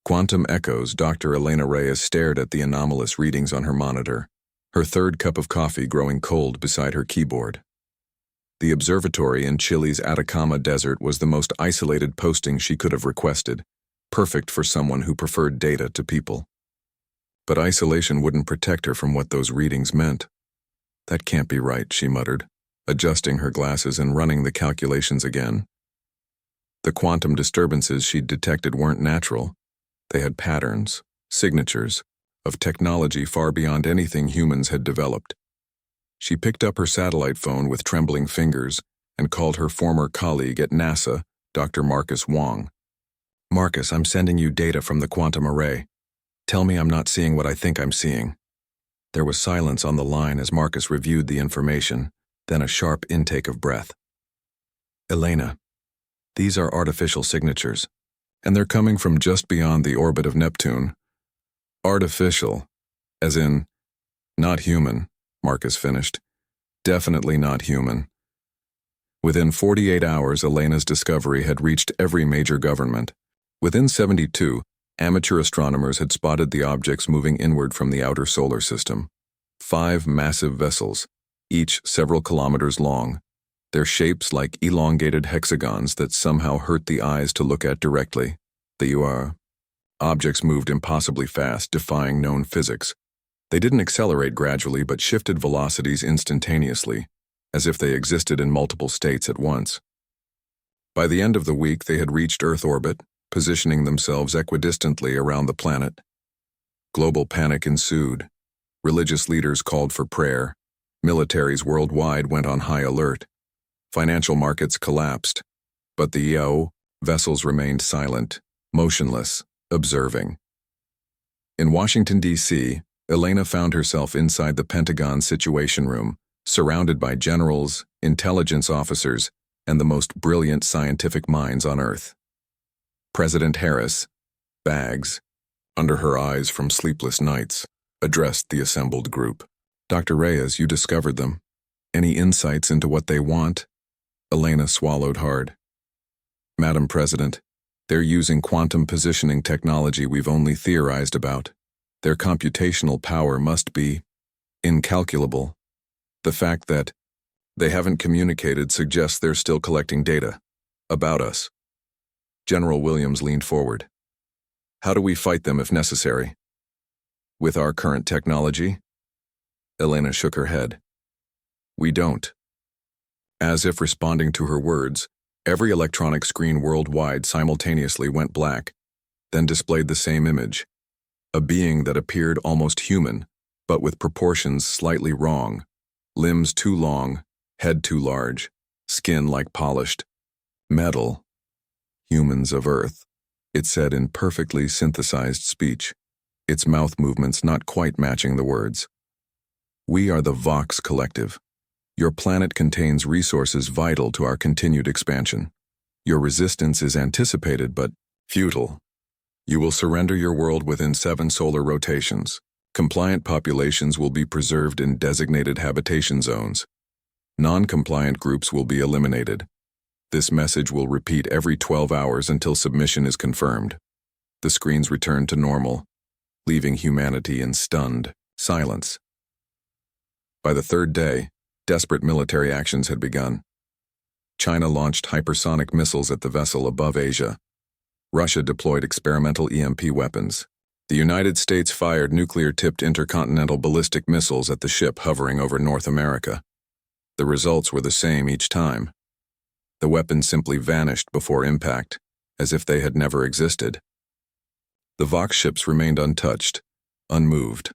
Quantum echoes. Dr. Elena Reyes stared at the anomalous readings on her monitor, her third cup of coffee growing cold beside her keyboard. The observatory in Chile's Atacama Desert was the most isolated posting she could have requested, perfect for someone who preferred data to people. But isolation wouldn't protect her from what those readings meant. That can't be right, she muttered, adjusting her glasses and running the calculations again. The quantum disturbances she'd detected weren't natural. They had patterns, signatures, of technology far beyond anything humans had developed. She picked up her satellite phone with trembling fingers and called her former colleague at NASA, Dr. Marcus Wong. "Marcus, I'm sending you data from the quantum array. Tell me I'm not seeing what I think I'm seeing." There was silence on the line as Marcus reviewed the information, then a sharp intake of breath. "Elena, these are artificial signatures, and they're coming from just beyond the orbit of Neptune." "Artificial, as in, not human," Marcus finished. "Definitely not human." Within 48 hours, Elena's discovery had reached every major government. Within 72, amateur astronomers had spotted the objects moving inward from the outer solar system. 5 massive vessels, each several kilometers long, their shapes like elongated hexagons that somehow hurt the eyes to look at directly. Objects moved impossibly fast, defying known physics. They didn't accelerate gradually but shifted velocities instantaneously, as if they existed in multiple states at once. By the end of the week, they had reached Earth orbit, positioning themselves equidistantly around the planet. Global panic ensued. Religious leaders called for prayer. Militaries worldwide went on high alert. Financial markets collapsed. But the vessels remained silent, motionless, observing. In Washington, D.C., Elena found herself inside the Pentagon Situation Room, surrounded by generals, intelligence officers, and the most brilliant scientific minds on Earth. President Harris, bags under her eyes from sleepless nights, addressed the assembled group. "Dr. Reyes, you discovered them. Any insights into what they want?" Elena swallowed hard. "Madam President, they're using quantum positioning technology we've only theorized about. Their computational power must be incalculable. The fact that they haven't communicated suggests they're still collecting data about us." General Williams leaned forward. "How do we fight them if necessary?" "With our current technology?" Elena shook her head. "We don't." As if responding to her words, every electronic screen worldwide simultaneously went black, then displayed the same image. A being that appeared almost human, but with proportions slightly wrong. Limbs too long, head too large, skin like polished metal. "Humans of Earth," it said in perfectly synthesized speech, its mouth movements not quite matching the words. "We are the Vox Collective. Your planet contains resources vital to our continued expansion. Your resistance is anticipated but futile. You will surrender your world within 7 solar rotations. Compliant populations will be preserved in designated habitation zones. Non-compliant groups will be eliminated. This message will repeat every 12 hours until submission is confirmed." The screens returned to normal, leaving humanity in stunned silence. By the 3rd day, desperate military actions had begun. China launched hypersonic missiles at the vessel above Asia. Russia deployed experimental EMP weapons. The United States fired nuclear-tipped intercontinental ballistic missiles at the ship hovering over North America. The results were the same each time. The weapons simply vanished before impact, as if they had never existed. The Vox ships remained untouched, unmoved.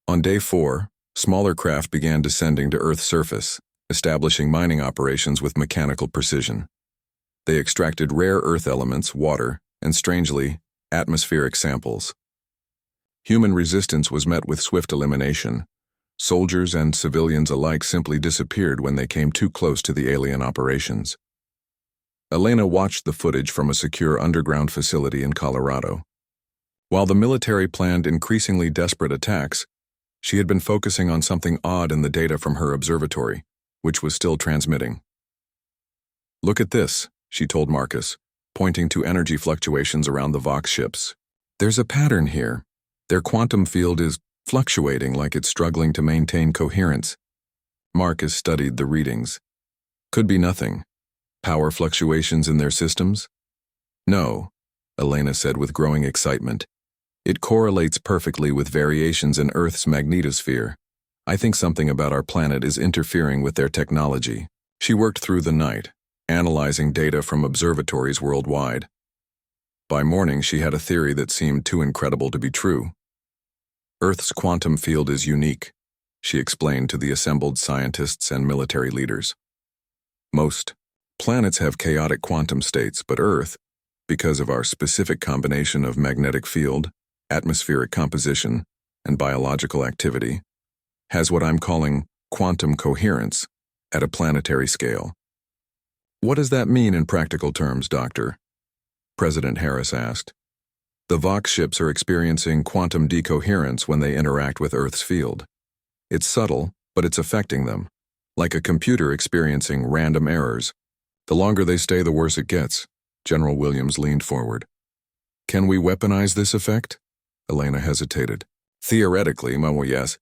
On day 4, smaller craft began descending to Earth's surface, establishing mining operations with mechanical precision. They extracted rare Earth elements, water, and strangely, atmospheric samples. Human resistance was met with swift elimination. Soldiers and civilians alike simply disappeared when they came too close to the alien operations. Elena watched the footage from a secure underground facility in Colorado. While the military planned increasingly desperate attacks, she had been focusing on something odd in the data from her observatory, which was still transmitting. "Look at this," she told Marcus, pointing to energy fluctuations around the Vox ships. There's a pattern here. Their quantum field is fluctuating like it's struggling to maintain coherence. Marcus studied the readings. Could be nothing. Power fluctuations in their systems? No, Elena said with growing excitement. It correlates perfectly with variations in Earth's magnetosphere. I think something about our planet is interfering with their technology. She worked through the night, analyzing data from observatories worldwide. By morning, she had a theory that seemed too incredible to be true. Earth's quantum field is unique, she explained to the assembled scientists and military leaders. Most planets have chaotic quantum states, but Earth, because of our specific combination of magnetic field, atmospheric composition, and biological activity, has what I'm calling quantum coherence at a planetary scale. What does that mean in practical terms, Doctor? President Harris asked. The Vox ships are experiencing quantum decoherence when they interact with Earth's field. It's subtle, but it's affecting them, like a computer experiencing random errors. The longer they stay, the worse it gets. General Williams leaned forward. Can we weaponize this effect? Elena hesitated. Theoretically, well, yes.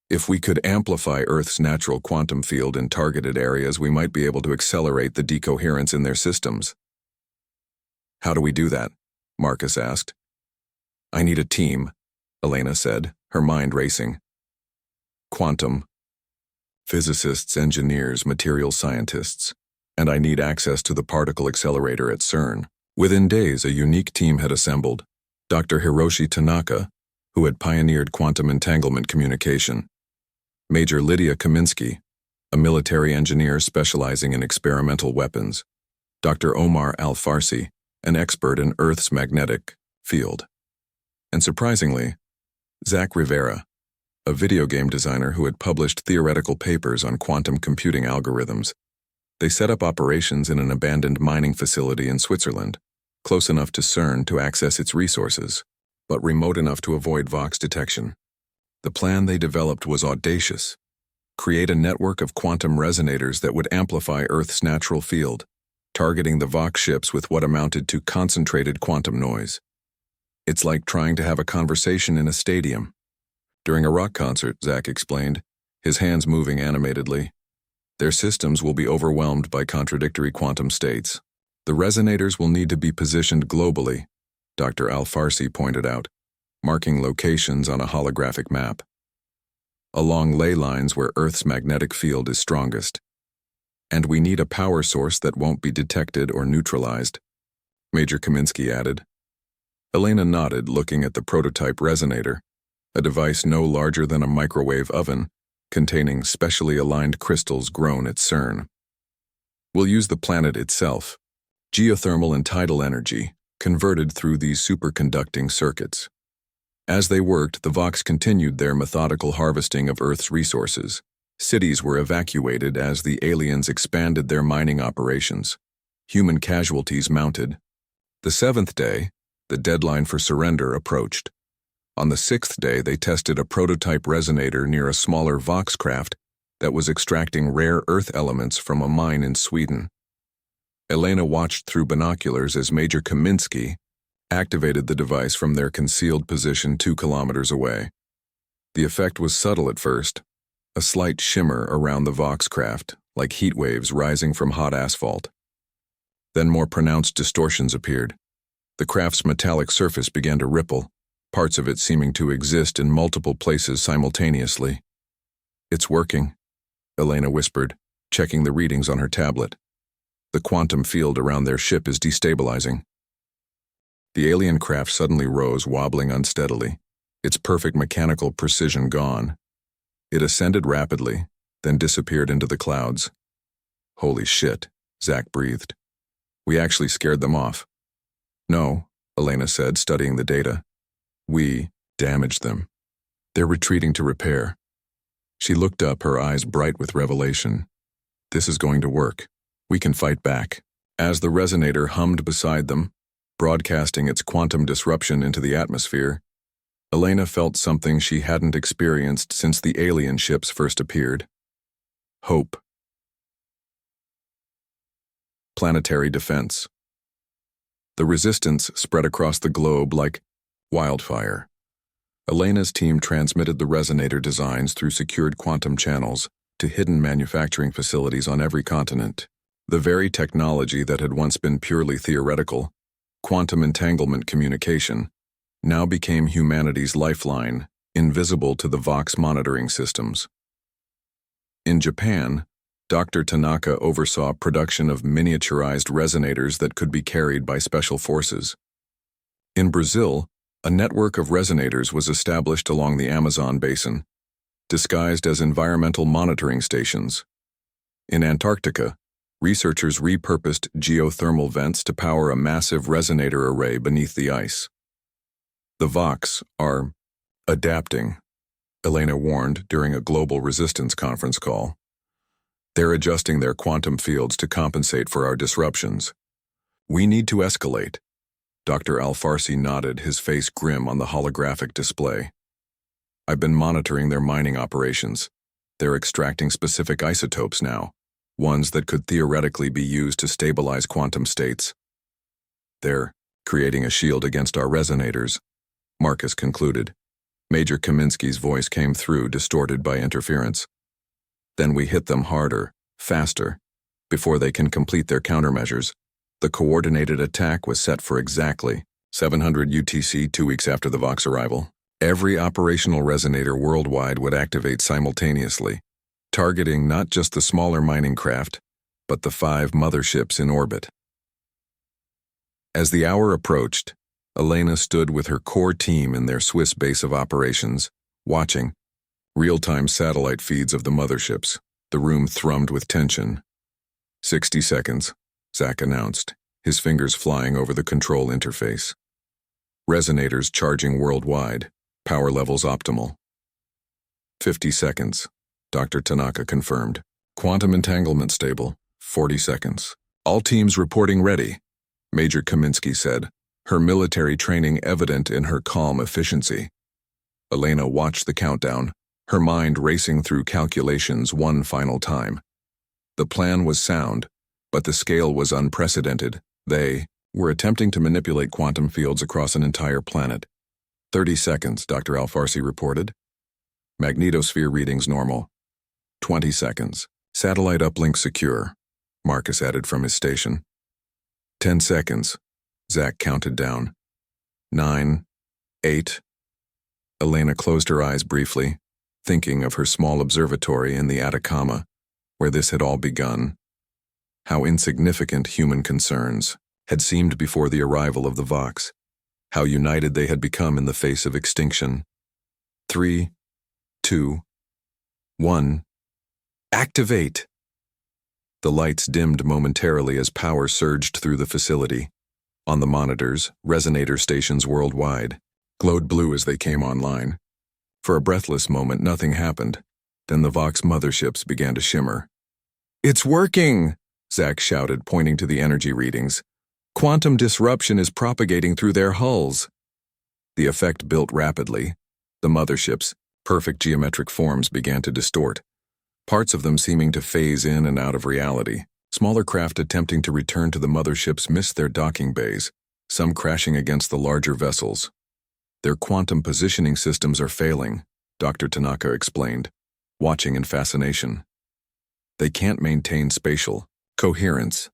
If we could amplify Earth's natural quantum field in targeted areas, we might be able to accelerate the decoherence in their systems. How do we do that? Marcus asked. I need a team, Elena said, her mind racing. Quantum. Physicists, engineers, material scientists. And I need access to the particle accelerator at CERN. Within days, a unique team had assembled. Dr. Hiroshi Tanaka, who had pioneered quantum entanglement communication. Major Lydia Kaminsky, a military engineer specializing in experimental weapons. Dr. Omar Al-Farsi, an expert in Earth's magnetic field. And surprisingly, Zach Rivera, a video game designer who had published theoretical papers on quantum computing algorithms. They set up operations in an abandoned mining facility in Switzerland, close enough to CERN to access its resources, but remote enough to avoid Vox detection. The plan they developed was audacious. Create a network of quantum resonators that would amplify Earth's natural field, targeting the Vox ships with what amounted to concentrated quantum noise. It's like trying to have a conversation in a stadium. During a rock concert, Zach explained, his hands moving animatedly. Their systems will be overwhelmed by contradictory quantum states. The resonators will need to be positioned globally, Dr. Al-Farsi pointed out, marking locations on a holographic map. Along ley lines where Earth's magnetic field is strongest. And we need a power source that won't be detected or neutralized, Major Kaminsky added. Elena nodded, looking at the prototype resonator, a device no larger than a microwave oven, containing specially aligned crystals grown at CERN. We'll use the planet itself, geothermal and tidal energy, converted through these superconducting circuits. As they worked, the Vox continued their methodical harvesting of Earth's resources. Cities were evacuated as the aliens expanded their mining operations. Human casualties mounted. The 7th day, the deadline for surrender approached. On the 6th day, they tested a prototype resonator near a smaller Vox craft that was extracting rare Earth elements from a mine in Sweden. Elena watched through binoculars as Major Kaminsky activated the device from their concealed position 2 kilometers away. The effect was subtle at first, a slight shimmer around the Vox craft, like heat waves rising from hot asphalt. Then more pronounced distortions appeared. The craft's metallic surface began to ripple, parts of it seeming to exist in multiple places simultaneously. It's working, Elena whispered, checking the readings on her tablet. The quantum field around their ship is destabilizing. The alien craft suddenly rose, wobbling unsteadily, its perfect mechanical precision gone. It ascended rapidly, then disappeared into the clouds. Holy shit, Zach breathed. We actually scared them off. No, Elena said, studying the data. We damaged them. They're retreating to repair. She looked up, her eyes bright with revelation. This is going to work. We can fight back. As the resonator hummed beside them, broadcasting its quantum disruption into the atmosphere, Elena felt something she hadn't experienced since the alien ships first appeared. Hope. Planetary defense. The resistance spread across the globe like wildfire. Elena's team transmitted the resonator designs through secured quantum channels to hidden manufacturing facilities on every continent. The very technology that had once been purely theoretical, quantum entanglement communication, now became humanity's lifeline, invisible to the Vox monitoring systems. In Japan, Dr. Tanaka oversaw production of miniaturized resonators that could be carried by special forces. In Brazil, a network of resonators was established along the Amazon basin, disguised as environmental monitoring stations. In Antarctica, researchers repurposed geothermal vents to power a massive resonator array beneath the ice. The Vox are adapting, Elena warned during a global resistance conference call. They're adjusting their quantum fields to compensate for our disruptions. We need to escalate. Dr. Al-Farsi nodded, his face grim on the holographic display. I've been monitoring their mining operations. They're extracting specific isotopes now, ones that could theoretically be used to stabilize quantum states. They're creating a shield against our resonators, Marcus concluded. Major Kaminsky's voice came through, distorted by interference. Then we hit them harder, faster. Before they can complete their countermeasures, the coordinated attack was set for exactly 700 UTC 2 weeks after the Vox arrival. Every operational resonator worldwide would activate simultaneously, targeting not just the smaller mining craft, but the 5 motherships in orbit. As the hour approached, Elena stood with her core team in their Swiss base of operations, watching real-time satellite feeds of the motherships. The room thrummed with tension. 60 seconds, Zach announced, his fingers flying over the control interface. Resonators charging worldwide, power levels optimal. 50 seconds, Dr. Tanaka confirmed. Quantum entanglement stable, 40 seconds. All teams reporting ready, Major Kaminsky said, her military training evident in her calm efficiency. Elena watched the countdown, her mind racing through calculations one final time. The plan was sound, but the scale was unprecedented. They were attempting to manipulate quantum fields across an entire planet. 30 seconds, Dr. Al-Farsi reported. Magnetosphere readings normal. 20 seconds. Satellite uplink secure, Marcus added from his station. 10 seconds. Zach counted down. 9, 8. Elena closed her eyes briefly, thinking of her small observatory in the Atacama, where this had all begun. How insignificant human concerns had seemed before the arrival of the Vox. How united they had become in the face of extinction. 3, 2, 1. Activate! The lights dimmed momentarily as power surged through the facility. On the monitors, resonator stations worldwide glowed blue as they came online. For a breathless moment, nothing happened. Then the Vox motherships began to shimmer. "It's working!" Zach shouted, pointing to the energy readings. "Quantum disruption is propagating through their hulls." The effect built rapidly. The motherships, perfect geometric forms, began to distort, parts of them seeming to phase in and out of reality. Smaller craft attempting to return to the motherships missed their docking bays, some crashing against the larger vessels. "Their quantum positioning systems are failing," Dr. Tanaka explained, watching in fascination. "They can't maintain spatial coherence."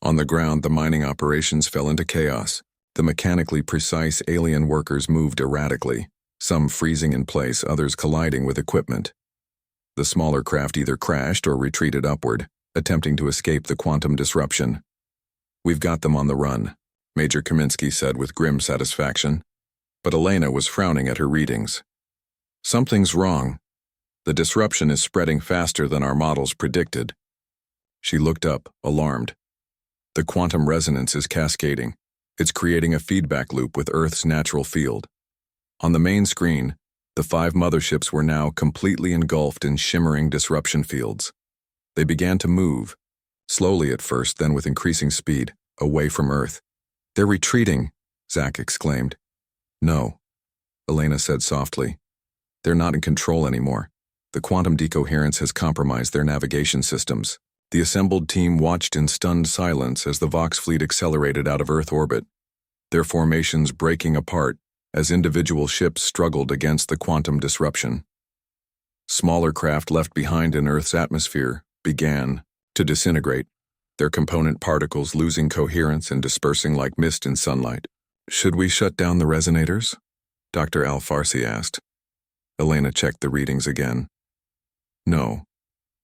On the ground, the mining operations fell into chaos. The mechanically precise alien workers moved erratically, some freezing in place, others colliding with equipment. The smaller craft either crashed or retreated upward, attempting to escape the quantum disruption. "We've got them on the run," Major Kaminsky said with grim satisfaction. But Elena was frowning at her readings. "Something's wrong. The disruption is spreading faster than our models predicted." She looked up, alarmed. "The quantum resonance is cascading. It's creating a feedback loop with Earth's natural field." On the main screen, the 5 motherships were now completely engulfed in shimmering disruption fields. They began to move, slowly at first, then with increasing speed, away from Earth. "They're retreating," Zach exclaimed. "No," Elena said softly. "They're not in control anymore. The quantum decoherence has compromised their navigation systems. The assembled team watched in stunned silence as the Vox fleet accelerated out of Earth orbit, their formations breaking apart as individual ships struggled against the quantum disruption. Smaller craft left behind in Earth's atmosphere began to disintegrate, their component particles losing coherence and dispersing like mist in sunlight. "Should we shut down the resonators?" Dr. Al-Farsi asked. Elena checked the readings again. "No.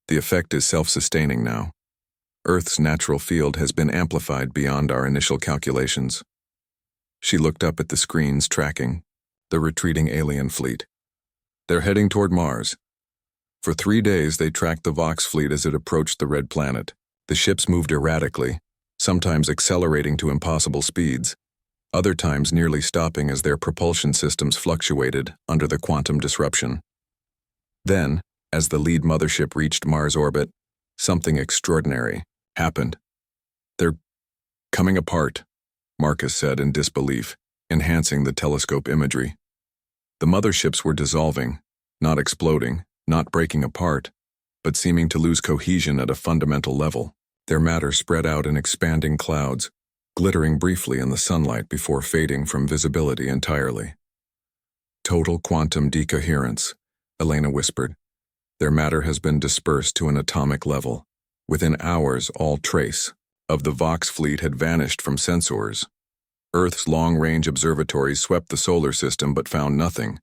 The effect is self-sustaining now. Earth's natural field has been amplified beyond our initial calculations." She looked up at the screens tracking the retreating alien fleet. "They're heading toward Mars." For 3 days they tracked the Vox fleet as it approached the red planet. The ships moved erratically, sometimes accelerating to impossible speeds, other times nearly stopping as their propulsion systems fluctuated under the quantum disruption. Then, as the lead mothership reached Mars orbit, something extraordinary happened. "They're coming apart," Marcus said in disbelief, enhancing the telescope imagery. The motherships were dissolving, not exploding, not breaking apart, but seeming to lose cohesion at a fundamental level. Their matter spread out in expanding clouds, glittering briefly in the sunlight before fading from visibility entirely. "Total quantum decoherence," Elena whispered. "Their matter has been dispersed to an atomic level. Within hours, all trace of the Vox fleet had vanished from sensors. Earth's long-range observatories swept the solar system but found nothing,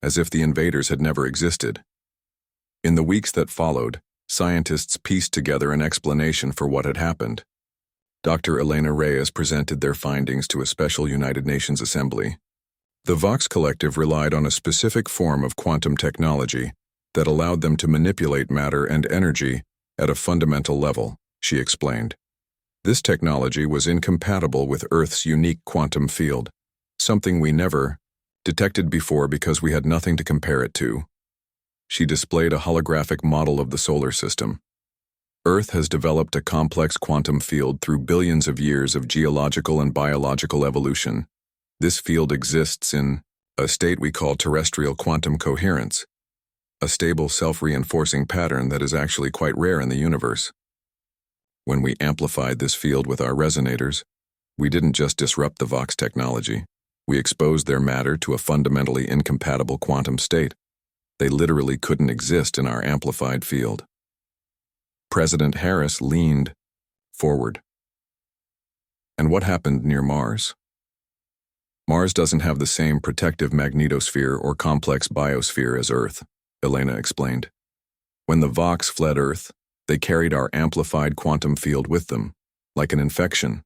as if the invaders had never existed." In the weeks that followed, scientists pieced together an explanation for what had happened. Dr. Elena Reyes presented their findings to a special United Nations assembly. The Vox Collective relied on a specific form of quantum technology that allowed them to manipulate matter and energy at a fundamental level, she explained. This technology was incompatible with Earth's unique quantum field, something we never detected before because we had nothing to compare it to. She displayed a holographic model of the solar system. Earth has developed a complex quantum field through billions of years of geological and biological evolution. This field exists in a state we call terrestrial quantum coherence, a stable self-reinforcing pattern that is actually quite rare in the universe. When we amplified this field with our resonators, we didn't just disrupt the Vox technology. We exposed their matter to a fundamentally incompatible quantum state. They literally couldn't exist in our amplified field. President Harris leaned forward. "And what happened near Mars?" "Mars doesn't have the same protective magnetosphere or complex biosphere as Earth," Elena explained. "When the Vox fled Earth, they carried our amplified quantum field with them, like an infection.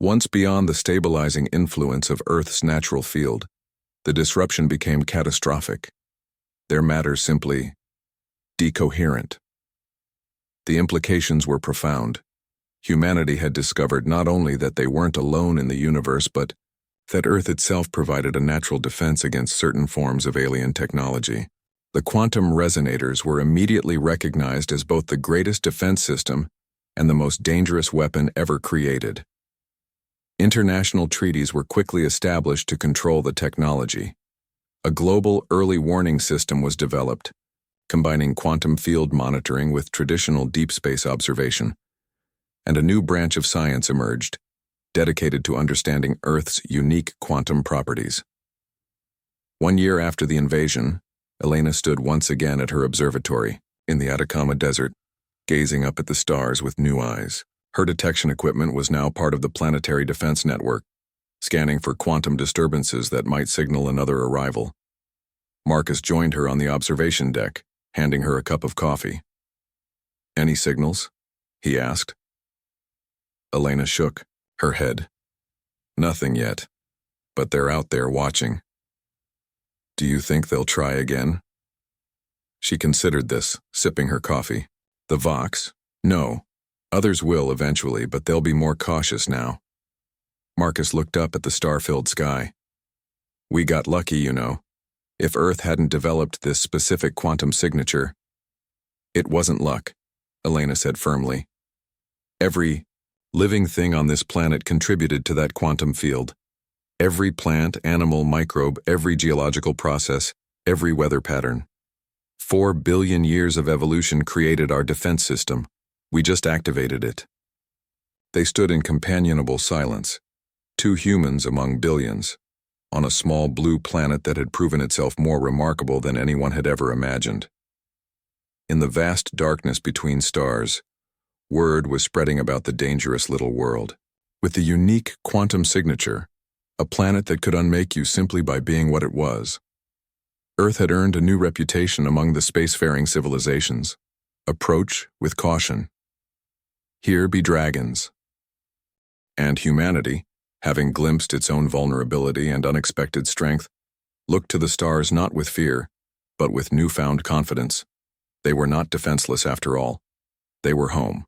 Once beyond the stabilizing influence of Earth's natural field, the disruption became catastrophic. Their matter simply decoherent. The implications were profound. Humanity had discovered not only that they weren't alone in the universe, but that Earth itself provided a natural defense against certain forms of alien technology. The quantum resonators were immediately recognized as both the greatest defense system and the most dangerous weapon ever created. International treaties were quickly established to control the technology. A global early warning system was developed, combining quantum field monitoring with traditional deep space observation, and a new branch of science emerged, dedicated to understanding Earth's unique quantum properties. 1 year after the invasion, Elena stood once again at her observatory in the Atacama Desert, gazing up at the stars with new eyes. Her detection equipment was now part of the Planetary Defense Network, scanning for quantum disturbances that might signal another arrival. Marcus joined her on the observation deck, handing her a cup of coffee. "Any signals?" he asked. Elena shook her head. "Nothing yet, but they're out there watching." "Do you think they'll try again?" She considered this, sipping her coffee. "The Vox? No. Others will eventually, but they'll be more cautious now." Marcus looked up at the star-filled sky. "We got lucky, you know. If Earth hadn't developed this specific quantum signature—" "It wasn't luck," Elena said firmly. "Every living thing on this planet contributed to that quantum field. Every plant, animal, microbe, every geological process, every weather pattern. 4 billion years of evolution created our defense system, We just activated it." They stood in companionable silence, two humans among billions, on a small blue planet that had proven itself more remarkable than anyone had ever imagined. In the vast darkness between stars, word was spreading about the dangerous little world. With the unique quantum signature, a planet that could unmake you simply by being what it was. Earth had earned a new reputation among the spacefaring civilizations. Approach with caution. Here be dragons. And humanity, having glimpsed its own vulnerability and unexpected strength, looked to the stars not with fear, but with newfound confidence. They were not defenseless after all. They were home.